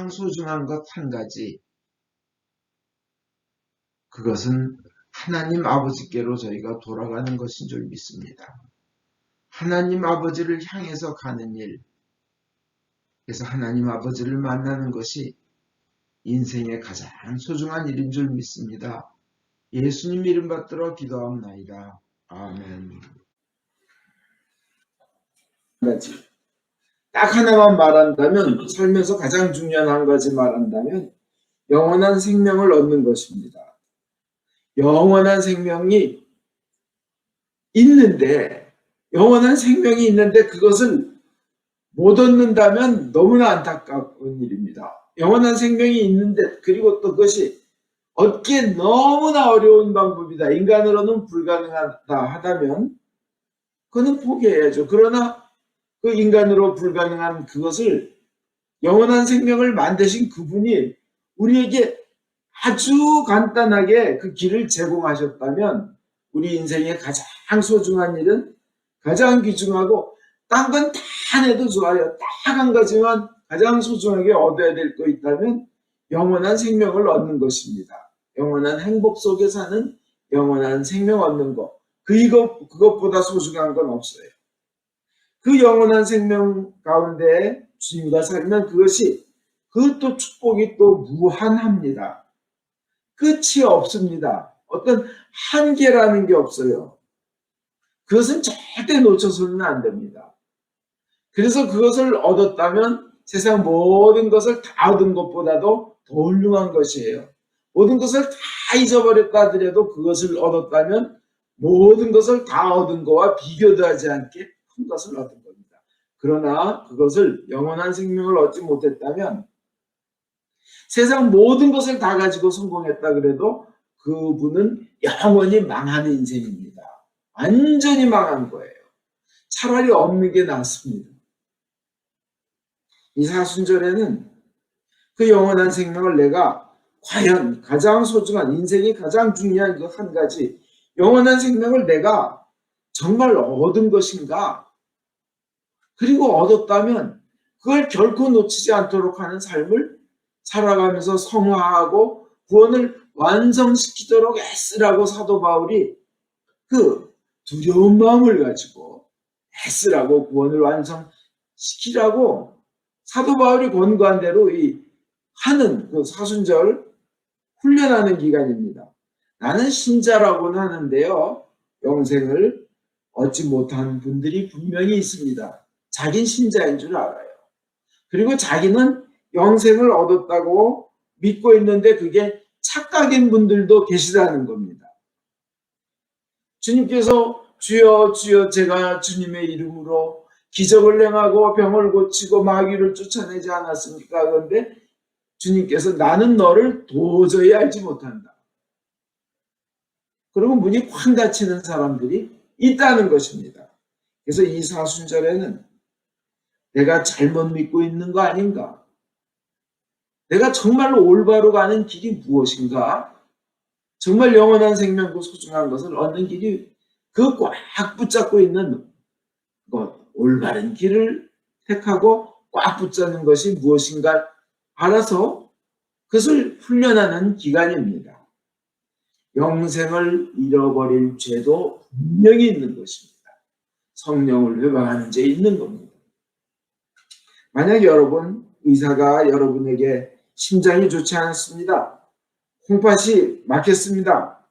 소중한 것 한 가지, 그것은 하나님 아버지께로 저희가 돌아가는 것인 줄 믿습니다. 하나님 아버지를 향해서 가는 일, 그래서 하나님 아버지를 만나는 것이 인생의 가장 소중한 일인 줄 믿습니다. 예수님 이름 받들어 기도합나이다. 아멘. 딱 하나만 말한다면, 살면서 가장 중요한 한 가지 말한다면 영원한 생명을 얻는 것입니다. 영원한 생명이 있는데, 그것을 못 얻는다면 너무나 안타까운 일입니다. 영원한 생명이 있는데, 그리고 또 그것이 얻기 너무나 어려운 방법이다, 인간으로는 불가능하다 하다면 그거는 포기해야죠. 그러나 그 인간으로 불가능한 그것을, 영원한 생명을 만드신 그분이 우리에게 아주 간단하게 그 길을 제공하셨다면, 우리 인생의 가장 소중한 일은, 가장 귀중하고 딴 건 다 해도 좋아요, 딱 한 가지만 가장 소중하게 얻어야 될 거 있다면 영원한 생명을 얻는 것입니다. 영원한 행복 속에 사는 영원한 생명 얻는 것, 그것보다 소중한 건 없어요. 그 영원한 생명 가운데 주님과 살면 그것도 축복이 또 무한합니다. 끝이 없습니다. 어떤 한계라는 게 없어요. 그것은 절대 놓쳐서는 안 됩니다. 그래서 그것을 얻었다면 세상 모든 것을 다 얻은 것보다도 더 훌륭한 것이에요. 모든 것을 다 잊어버렸다 하더라도 그것을 얻었다면 모든 것을 다 얻은 것과 비교도 하지 않게 큰 것을 얻은 겁니다. 그러나 그것을, 영원한 생명을 얻지 못했다면, 세상 모든 것을 다 가지고 성공했다 그래도 그분은 영원히 망하는 인생입니다. 완전히 망한 거예요. 차라리 없는 게 낫습니다. 이 사순절에는 그 영원한 생명을 내가 과연 가장 소중한, 인생이 가장 중요한 그 한 가지, 영원한 생명을 내가 정말 얻은 것인가? 그리고 얻었다면 그걸 결코 놓치지 않도록 하는 삶을 살아가면서 성화하고 구원을 완성시키도록 애쓰라고 사도 바울이 그 두려운 마음을 가지고 애쓰라고, 구원을 완성시키라고 사도 바울이 권고한 대로 하는 그 사순절 훈련하는 기간입니다. 나는 신자라고는 하는데요, 영생을 얻지 못한 분들이 분명히 있습니다. 자긴 신자인 줄 알아요. 그리고 자기는 영생을 얻었다고 믿고 있는데 그게 착각인 분들도 계시다는 겁니다. 주님께서 주여 주여 제가 주님의 이름으로 기적을 행하고 병을 고치고 마귀를 쫓아내지 않았습니까? 그런데 주님께서 나는 너를 도저히 알지 못한다. 그리고 문이 쾅 닫히는 사람들이 있다는 것입니다. 그래서 이 사순절에는 내가 잘못 믿고 있는 거 아닌가? 내가 정말로 올바로 가는 길이 무엇인가? 정말 영원한 생명과 소중한 것을 얻는 길이, 그 꽉 붙잡고 있는 것, 올바른 길을 택하고 꽉 붙잡는 것이 무엇인가 알아서 그것을 훈련하는 기간입니다. 영생을 잃어버릴 죄도 분명히 있는 것입니다. 성령을 회방하는 죄 있는 겁니다. 만약 여러분, 의사가 여러분에게 심장이 좋지 않습니다, 콩팥이 막혔습니다,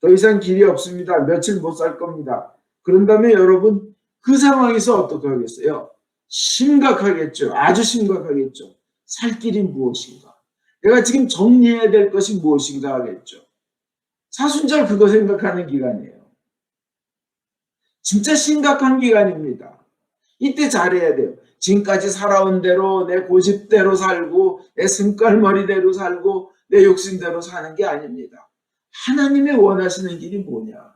더 이상 길이 없습니다, 며칠 못 살 겁니다, 그런다면 여러분 그 상황에서 어떻게 하겠어요? 심각하겠죠. 아주 심각하겠죠. 살 길이 무엇인가? 내가 지금 정리해야 될 것이 무엇인가 하겠죠. 사순절 그거 생각하는 기간이에요. 진짜 심각한 기간입니다. 이때 잘해야 돼요. 지금까지 살아온 대로, 내 고집대로 살고, 내 승깔머리대로 살고, 내 욕심대로 사는 게 아닙니다. 하나님이 원하시는 길이 뭐냐?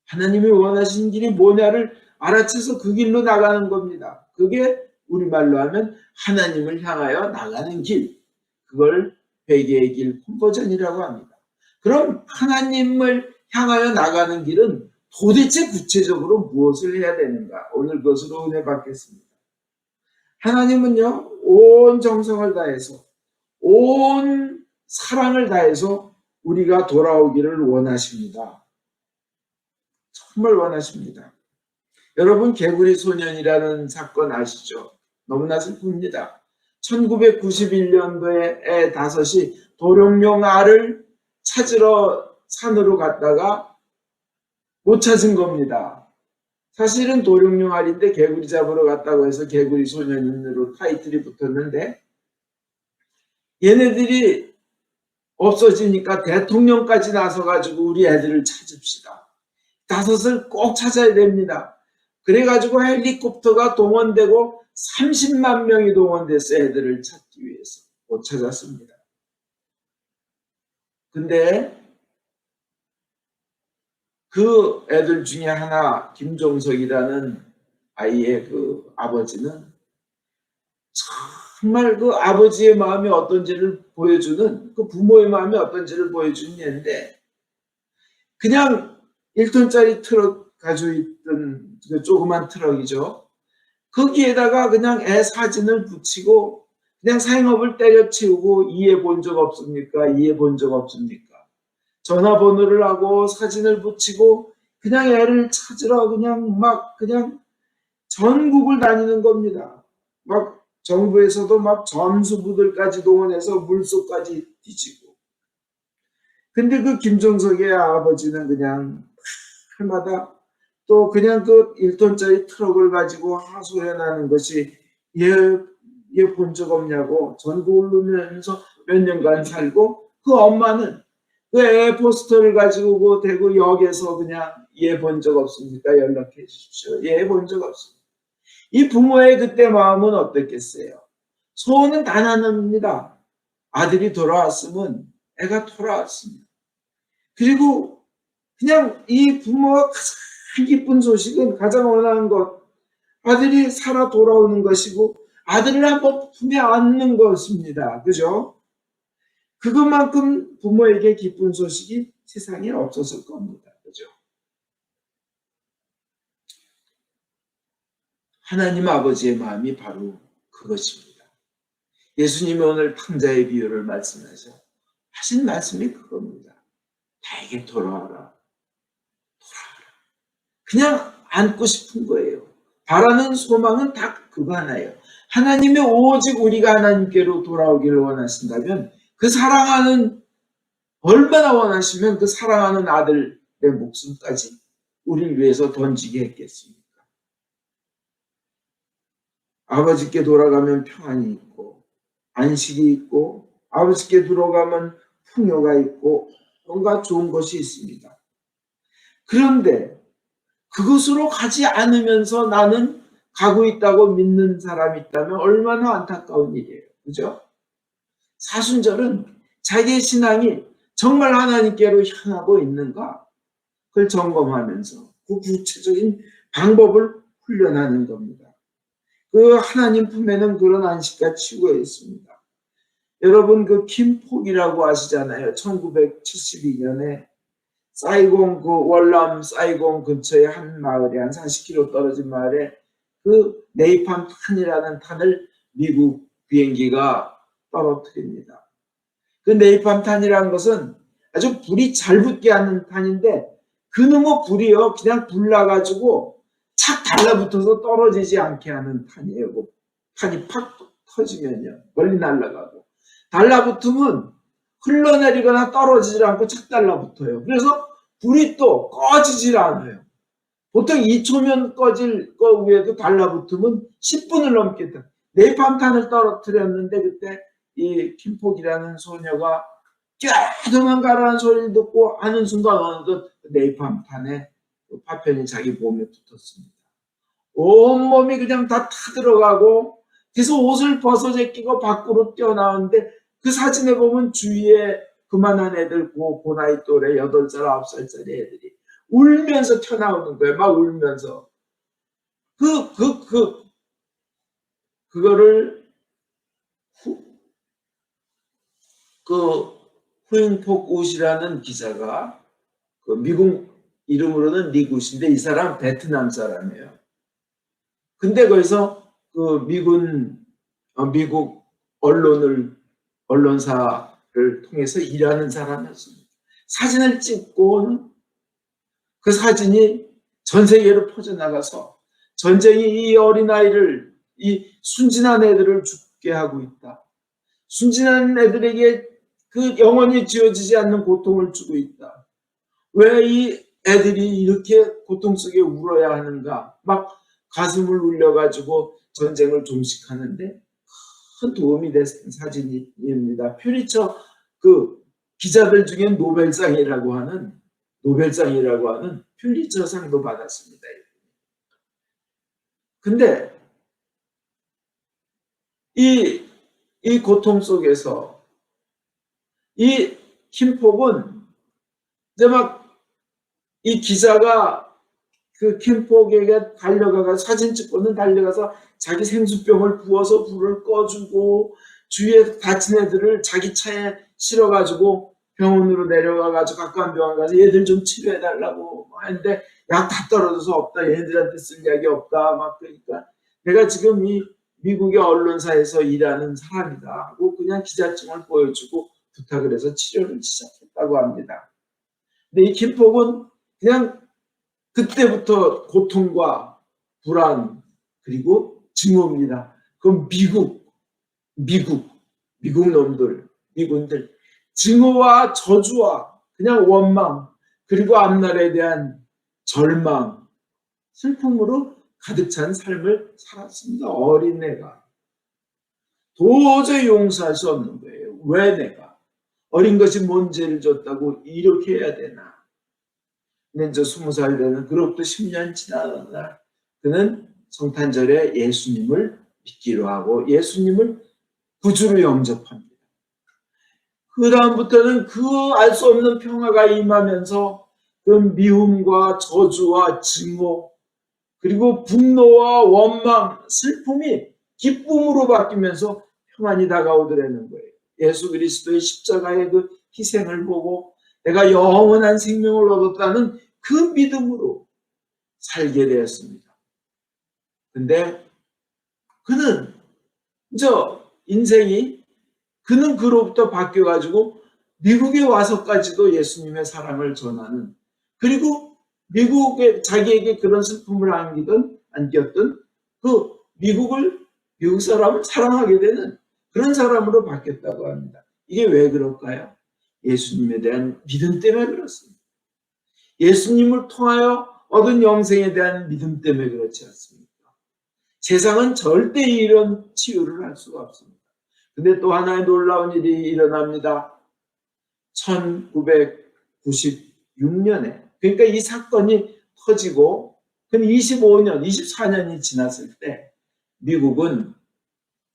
하나님이 원하시는 길이 뭐냐를 알아채서 그 길로 나가는 겁니다. 그게 우리말로 하면 하나님을 향하여 나가는 길. 그걸 회개의 길 콤버전이라고 합니다. 그럼 하나님을 향하여 나가는 길은 도대체 구체적으로 무엇을 해야 되는가? 오늘 그것으로 은혜 받겠습니다. 하나님은요, 온 정성을 다해서, 온 사랑을 다해서 우리가 돌아오기를 원하십니다. 정말 원하십니다. 여러분, 개구리 소년이라는 사건 아시죠? 너무나 슬픕니다. 1991년도에 애 5이 도룡뇽 알을 찾으러 산으로 갔다가 못 찾은 겁니다. 사실은 도룡뇽 알인데 개구리 잡으러 갔다고 해서 개구리 소년으로 타이틀이 붙었는데, 얘네들이 없어지니까 대통령까지 나서가지고 우리 애들을 찾읍시다. 5을 꼭 찾아야 됩니다. 그래가지고 헬리콥터가 동원되고 30만 명이 동원됐어요. 애들을 찾기 위해서. 못 찾았습니다. 근데 그 애들 중에 하나, 김종석이라는 아이의 그 아버지는 정말 그 아버지의 마음이 어떤지를 보여주는, 그 부모의 마음이 어떤지를 보여주는 예인데, 그냥 1톤짜리 트럭 가지고 있던 그 조그만 트럭이죠. 거기에다가 그냥 애 사진을 붙이고 그냥 생업을 때려치우고 이해 본 적 없습니까? 이해 본 적 없습니까? 전화번호를 하고 사진을 붙이고 그냥 애를 찾으러 그냥 전국을 다니는 겁니다. 막 정부에서도 막 점수부들까지 동원해서 물속까지 뒤지고. 근데 그 김종석의 아버지는 그냥 해마다 또 그냥 그 1톤짜리 트럭을 가지고 하소연하는 것이 얘 본 적 없냐고 전국을 누면서 몇 년간 살고, 그 엄마는 그 애 포스터를 가지고 그 대구 역에서 그냥 얘 본 적 없습니까? 연락해 주십시오. 얘 본 적 없습니다. 이 부모의 그때 마음은 어땠겠어요? 소원은 단 하나입니다. 아들이 돌아왔으면 애가 돌아왔습니다. 그리고 그냥 이 부모가 가장 기쁜 소식은, 가장 원하는 것, 아들이 살아 돌아오는 것이고 아들을 한번 품에 안는 것입니다. 그죠? 그것만큼 부모에게 기쁜 소식이 세상에 없었을 겁니다. 그죠? 하나님 아버지의 마음이 바로 그것입니다. 예수님이 오늘 탕자의 비유를 말씀하셔 하신 말씀이 그겁니다. 나에게 돌아와라. 그냥 안고 싶은 거예요. 바라는 소망은 다 그거 하나예요. 하나님의 오직 우리가 하나님께로 돌아오기를 원하신다면, 그 사랑하는, 얼마나 원하시면 그 사랑하는 아들의 목숨까지 우리를 위해서 던지게 했겠습니까? 아버지께 돌아가면 평안이 있고 안식이 있고, 아버지께 돌아가면 풍요가 있고 뭔가 좋은 것이 있습니다. 그런데 그것으로 가지 않으면서 나는 가고 있다고 믿는 사람이 있다면 얼마나 안타까운 일이에요. 그죠? 사순절은 자기의 신앙이 정말 하나님께로 향하고 있는가, 그걸 점검하면서 그 구체적인 방법을 훈련하는 겁니다. 그 하나님 품에는 그런 안식과 치유가 있습니다. 여러분, 그 김폭이라고 아시잖아요. 1972년에 사이공, 그 월남 사이공 근처의 한 마을에, 한 40km 떨어진 마을에 그 네이팜 탄이라는 탄을 미국 비행기가 떨어뜨립니다. 그 네이팜 탄이라는 것은 아주 불이 잘 붙게 하는 탄인데, 그놈의 불이요 그냥 불 나가지고 착 달라붙어서 떨어지지 않게 하는 탄이에요. 그 탄이 팍 터지면요 멀리 날아가고, 달라붙으면 흘러내리거나 떨어지질 않고 착 달라붙어요. 그래서 불이 또 꺼지질 않아요. 보통 2초면 꺼질 거 위에도 달라붙으면 10분을 넘게 타. 네이팜탄을 떨어뜨렸는데, 그때 이 김폭이라는 소녀가 도망가라는 소리를 듣고 하는 순간 어느덧 네이팜탄에 그 파편이 자기 몸에 붙었습니다. 온몸이 그냥 다 타들어가고, 그래서 옷을 벗어 제끼고 밖으로 뛰어나오는데, 그 사진에 보면 주위에 그만한 애들, 그 나이 또래 8살, 9살짜리 애들이 울면서 튀어나오는 거예요. 막 울면서. 그거를 후잉폭 웃이라는 기자가, 그 미국 이름으로는 리굿인데 이 사람 베트남 사람이에요. 근데 거기서 그 미국 언론사를 통해서 일하는 사람이었습니다. 사진을 찍고 그 사진이 전 세계로 퍼져나가서 전쟁이 이 어린아이를, 이 순진한 애들을 죽게 하고 있다. 순진한 애들에게 그 영원히 지워지지 않는 고통을 주고 있다. 왜 이 애들이 이렇게 고통 속에 울어야 하는가? 막 가슴을 울려가지고 전쟁을 종식하는데 큰 도움이 된 사진입니다. 퓰리처 그 기자들 중에 노벨상이라고 하는 퓰리처상도 받았습니다. 근데 이 고통 속에서 이 킴폭은 이제 막 이 기자가 그 킴폭에게 달려가서 사진 찍고는 달려가서 자기 생수병을 부어서 불을 꺼주고 주위에 다친 애들을 자기 차에 실어가지고 병원으로 내려가가지고 가까운 병원 가서 얘들 좀 치료해달라고 하는데 약 다 떨어져서 없다. 얘네들한테 쓸 약이 없다. 막 그러니까 내가 지금 이 미국의 언론사에서 일하는 사람이다 하고 그냥 기자증을 보여주고 부탁을 해서 치료를 시작했다고 합니다. 근데 이 킴폭은 그냥 그때부터 고통과 불안 그리고 증오입니다. 그럼 미군들 증오와 저주와 그냥 원망 그리고 앞날에 대한 절망, 슬픔으로 가득 찬 삶을 살았습니다. 어린애가 도저히 용서할 수 없는 거예요. 왜 내가 어린 것이 뭔 죄를 졌다고 이렇게 해야 되나? 근데 이제 20살 되는 그로부터 10년 지나는 날 그는 성탄절에 예수님을 믿기로 하고 예수님을 구주로 영접합니다. 그 다음부터는 그 알 수 없는 평화가 임하면서 그 미움과 저주와 증오 그리고 분노와 원망, 슬픔이 기쁨으로 바뀌면서 평안이 다가오더라는 거예요. 예수 그리스도의 십자가의 그 희생을 보고 내가 영원한 생명을 얻었다는 그 믿음으로 살게 되었습니다. 근데 그는 인생이 그는 그로부터 바뀌어가지고 미국에 와서까지도 예수님의 사랑을 전하는 그리고 미국에 자기에게 그런 슬픔을 안겼던 그 미국 사람을 사랑하게 되는 그런 사람으로 바뀌었다고 합니다. 이게 왜 그럴까요? 예수님에 대한 믿음 때문에 그렇습니다. 예수님을 통하여 얻은 영생에 대한 믿음 때문에 그렇지 않습니까? 세상은 절대 이런 치유를 할 수가 없습니다. 근데 또 하나의 놀라운 일이 일어납니다. 1996년에 그러니까 이 사건이 터지고 25년, 24년이 지났을 때 미국은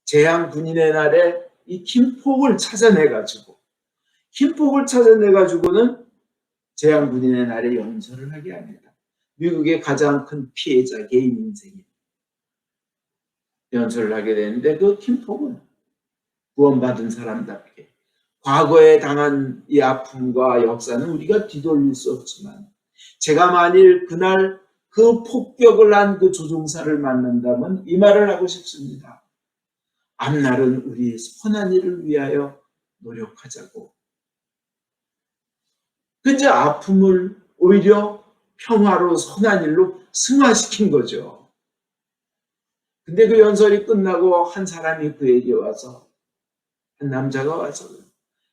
재향 군인의 날에 이 킴폭을 찾아내가지고는 재향 군인의 날에 연설을 하게 합니다. 미국의 가장 큰 피해자 개인 인생에 연설을 하게 되는데 그 킴폭은 구원받은 사람답게 과거에 당한 이 아픔과 역사는 우리가 뒤돌릴 수 없지만 제가 만일 그날 그 폭격을 한 그 조종사를 만난다면 이 말을 하고 싶습니다. 앞날은 우리 선한 일을 위하여 노력하자고. 근데 아픔을 오히려 평화로 선한 일로 승화시킨 거죠. 근데 그 연설이 끝나고 한 사람이 그에게 와서 한 남자가 와서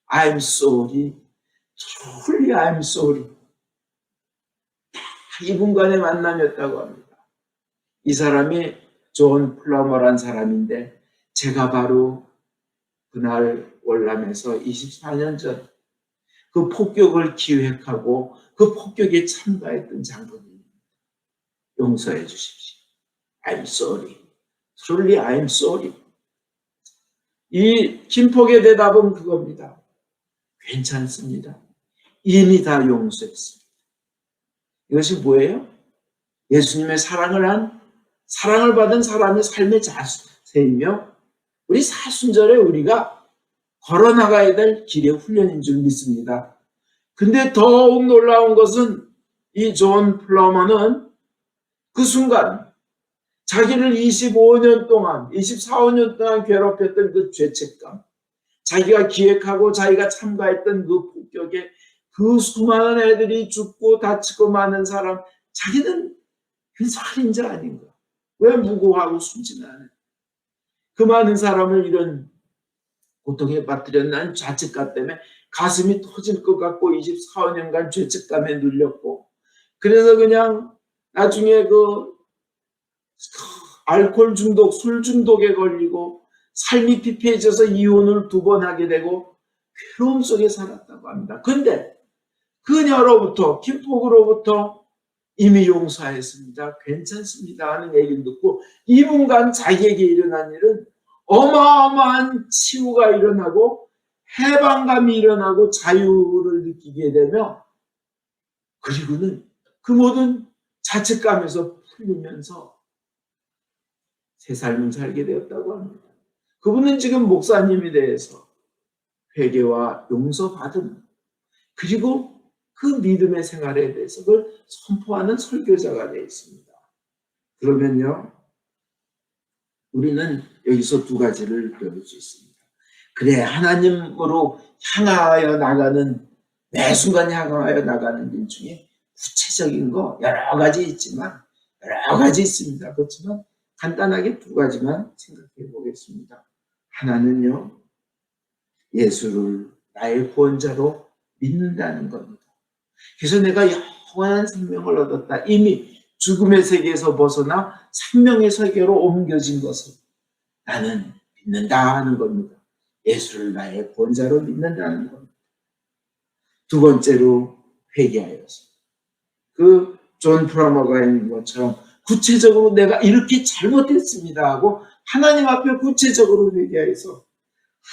I'm sorry. truly I'm sorry. 이분간의 만남이었다고 합니다. 이 사람이 존 플러머란 사람인데 제가 바로 그날 월남에서 24년 전 그 폭격을 기획하고 그 폭격에 참가했던 장군입니다. 용서해 주십시오. I'm sorry. truly I'm sorry. 이 킴폭의 대답은 그겁니다. 괜찮습니다. 이미 다 용서했습니다. 이것이 뭐예요? 예수님의 사랑을 받은 사람의 삶의 자세이며 우리 사순절에 우리가 걸어나가야 될 길의 훈련인 줄 믿습니다. 근데 더욱 놀라운 것은 이 존 플러머는 그 순간 자기를 25년 동안, 24, 5년 동안 괴롭혔던 그 죄책감, 자기가 기획하고 자기가 참가했던 그 폭격에 그 수많은 애들이 죽고 다치고 많은 사람, 자기는 그 살인자 아닌가? 왜 무고하고 순진하네? 그 많은 사람을 이런 고통에 빠뜨렸난 자책감 때문에 가슴이 터질 것 같고 24, 5년간 죄책감에 눌렸고, 그래서 그냥 나중에 그 알코올 중독, 술 중독에 걸리고 삶이 피폐해져서 이혼을 2번 하게 되고 괴로움 속에 살았다고 합니다. 근데 그녀로부터, 김포그로부터 이미 용서했습니다, 괜찮습니다 하는 얘기를 듣고 2분간 자기에게 일어난 일은 어마어마한 치유가 일어나고 해방감이 일어나고 자유를 느끼게 되며, 그리고는 그 모든 자책감에서 풀리면서 새 삶을 살게 되었다고 합니다. 그분은 지금 목사님에 대해서 회개와 용서받음, 그리고 그 믿음의 생활에 대해서 그걸 선포하는 설교자가 되어 있습니다. 그러면요, 우리는 여기서 2가지를 배울 수 있습니다. 그래, 하나님으로 향하여 나가는, 매 순간 향하여 나가는 일 중에 구체적인 거 여러 가지 있습니다. 그렇지만 간단하게 2가지만 생각해 보겠습니다. 하나는요, 예수를 나의 구원자로 믿는다는 겁니다. 그래서 내가 영원한 생명을 얻었다, 이미 죽음의 세계에서 벗어나 생명의 세계로 옮겨진 것을 나는 믿는다 하는 겁니다. 예수를 나의 구원자로 믿는다는 겁니다. 2번째로 회개하여서, 그 존 프라머가 있는 것처럼 구체적으로 내가 이렇게 잘못했습니다 하고 하나님 앞에 구체적으로 회개해서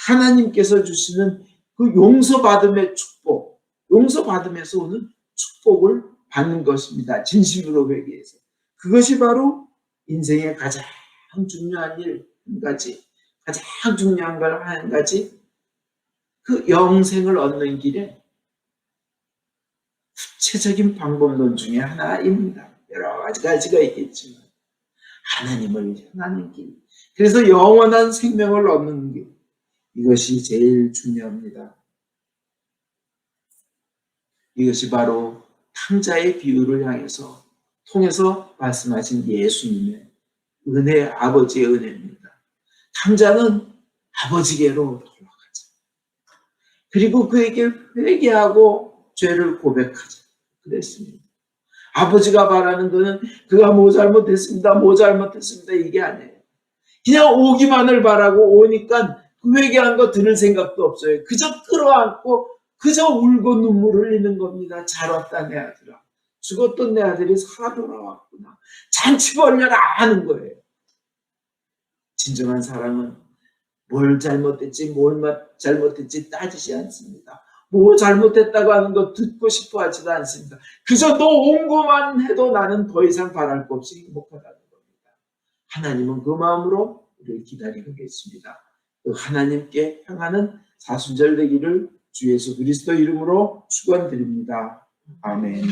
하나님께서 주시는 그 용서받음의 축복, 용서받음에서 오는 축복을 받는 것입니다. 진심으로 회개해서. 그것이 바로 인생의 가장 중요한 일 한 가지, 가장 중요한 걸 한 가지, 그 영생을 얻는 길에 구체적인 방법론 중에 하나입니다. 여러 가지가 있겠지만 하나님을 향하는 길, 그래서 영원한 생명을 얻는 길, 이것이 제일 중요합니다. 이것이 바로 탕자의 비유를 통해서 말씀하신 예수님의 은혜, 아버지의 은혜입니다. 탕자는 아버지께로 돌아가자, 그리고 그에게 회개하고 죄를 고백하자 그랬습니다. 아버지가 바라는 것은 그가 뭐 잘못했습니다 이게 아니에요. 그냥 오기만을 바라고 오니까 그 회개한 거 들을 생각도 없어요. 그저 끌어안고 그저 울고 눈물 흘리는 겁니다. 잘 왔다 내 아들아, 죽었던 내 아들이 살아 돌아왔구나, 잔치 벌려라 하는 거예요. 진정한 사랑은 뭘 잘못했지 따지지 않습니다. 뭐 잘못했다고 하는 거 듣고 싶어 하지도 않습니다. 그저 너 옹고만 해도 나는 더 이상 바랄 것 없이 행복하다는 겁니다. 하나님은 그 마음으로 우리를 기다리고 계십니다. 그 하나님께 향하는 사순절 되기를 주 예수 그리스도 이름으로 축원드립니다. 아멘.